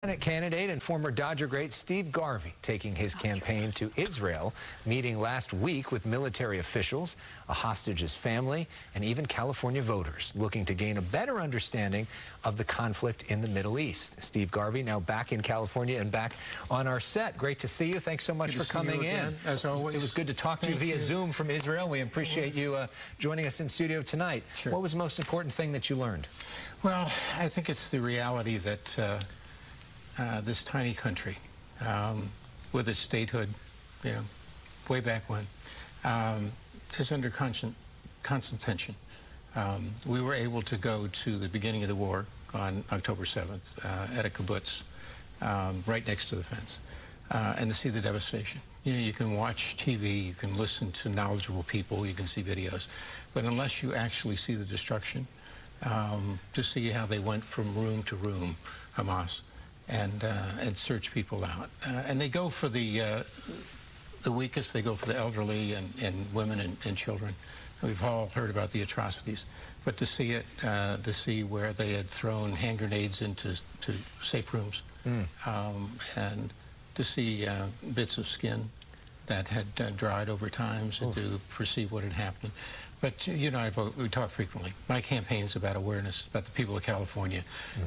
Senate candidate and former Dodger great Steve Garvey taking his campaign to Israel, meeting last week with military officials, a hostage's family, and even California voters looking to gain a better understanding of the conflict in the Middle East. Steve Garvey now back in California and back on our set. Great to see you. Thanks so much for coming in. As always. It was good to talk to you via Zoom from Israel. We appreciate you joining us in studio tonight. Sure. What was the most important thing that you learned? Well, I think it's the reality that this tiny country, with its statehood, way back when, is under constant tension. We were able to go to the beginning of the war on October 7th at a kibbutz right next to the fence and to see the devastation. You can watch TV, you can listen to knowledgeable people, you can see videos, but unless you actually see the destruction, to see how they went from room to room, Hamas, and search people out. And they go for the weakest, they go for the elderly and women and children. We've all heard about the atrocities, but to see it, to see where they had thrown hand grenades into safe rooms, and to see bits of skin that had dried over time, and to perceive what had happened. But you and I we talk frequently. My campaign's about awareness, about the people of California.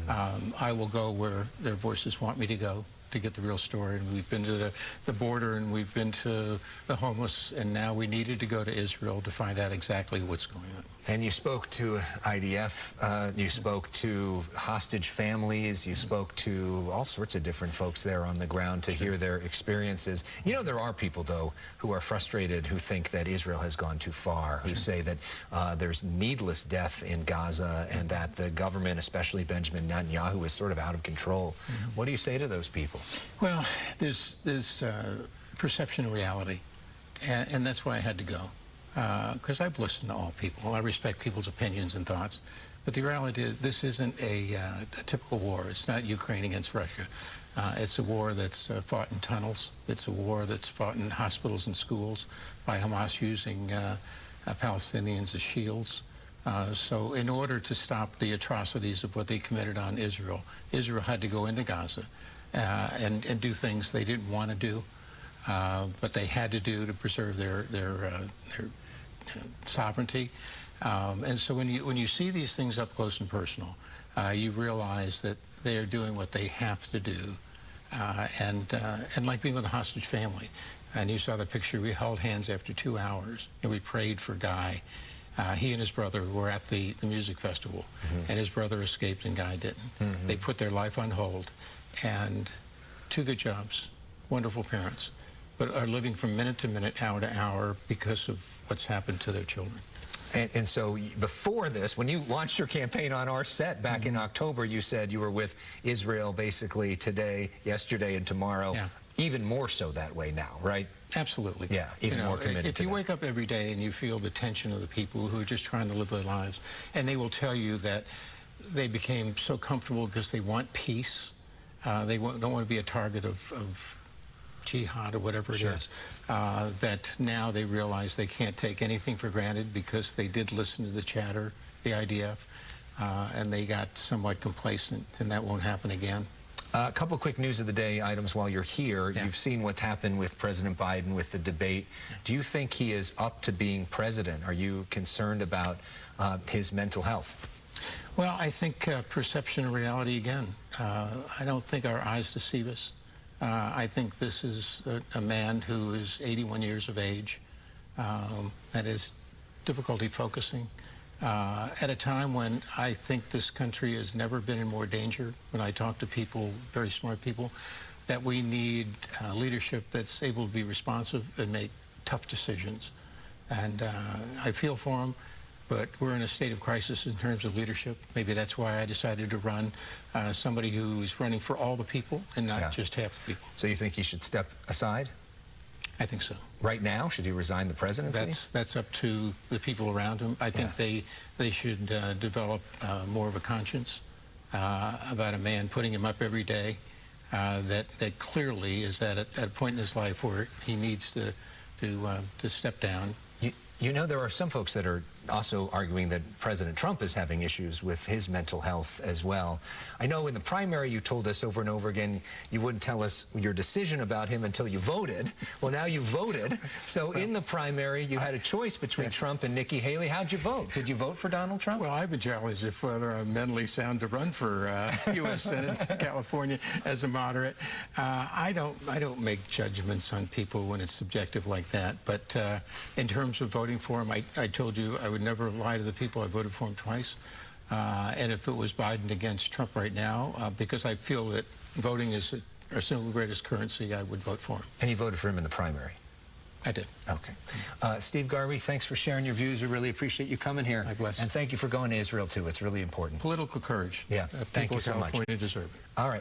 I will go where their voices want me to go to get the real story. And we've been to the border, and we've been to the homeless, and now we needed to go to Israel to find out exactly what's going on. And you spoke to IDF, you spoke to hostage families, you spoke to all sorts of different folks there on the ground to hear their experiences. You know, there are people, though, who are frustrated, who think that Israel has gone too far, who say that there's needless death in Gaza and that the government, especially Benjamin Netanyahu, is sort of out of control. What do you say to those people? Well, there's perception and reality, and that's why I had to go. Because I've listened to all people. I respect people's opinions and thoughts. But the reality is this isn't a typical war. It's not Ukraine against Russia. It's a war that's fought in tunnels. It's a war that's fought in hospitals and schools by Hamas using Palestinians as shields. So in order to stop the atrocities of what they committed on Israel, Israel had to go into Gaza and do things they didn't want to do, but they had to do to preserve their sovereignty. And so when you see these things up close and personal, you realize that they are doing what they have to do. And like being with a hostage family, and you saw the picture, we held hands after 2 hours, and we prayed for Guy. He and his brother were at the music festival, and his brother escaped and Guy didn't. They put their life on hold, and 2 good jobs, wonderful parents, but are living from minute to minute, hour to hour because of what's happened to their children. And so before this, when you launched your campaign on our set back in October, you said you were with Israel basically today, yesterday, and tomorrow. Yeah. Even more so that way now, right? Absolutely. Yeah, even more committed. If you wake up every day and you feel the tension of the people who are just trying to live their lives, and they will tell you that they became so comfortable because they want peace, they don't want to be a target of jihad or whatever it is, that now they realize they can't take anything for granted because they did listen to the chatter, the IDF, and they got somewhat complacent, and that won't happen again. A couple quick news of the day items while you're here. Yeah. You've seen what's happened with President Biden with the debate. Do you think he is up to being president? Are you concerned about his mental health? Well, I think perception and reality again. I don't think our eyes deceive us. I think this is a man who is 81 years of age and has difficulty focusing at a time when I think this country has never been in more danger. When I talk to people, very smart people, that we need leadership that's able to be responsive and make tough decisions. And I feel for him. But we're in a state of crisis in terms of leadership. Maybe that's why I decided to run somebody who's running for all the people and not just half the people. So you think he should step aside? I think so. Right now? Should he resign the presidency? That's up to the people around him. I think they should develop more of a conscience about a man putting him up every day that clearly is at a point in his life where he needs to step down. You know, there are some folks that are also arguing that President Trump is having issues with his mental health as well. I know in the primary you told us over and over again you wouldn't tell us your decision about him until you voted. Well, now you voted. So in the primary, you had a choice between Trump and Nikki Haley. How'd you vote? Did you vote for Donald Trump? Well, I've been challenged if whether I'm mentally sound to run for U.S. Senate California as a moderate. I don't make judgments on people when it's subjective like that. But in terms of voting for him, I told you I would never lie to the people. I voted for him twice. And if it was Biden against Trump right now, because I feel that voting is our single greatest currency, I would vote for him. And you voted for him in the primary? I did. Okay. Steve Garvey, thanks for sharing your views. We really appreciate you coming here. God bless. And thank you for going to Israel, too. It's really important. Political courage. Yeah. Thank you so much. People of California deserve it. All right.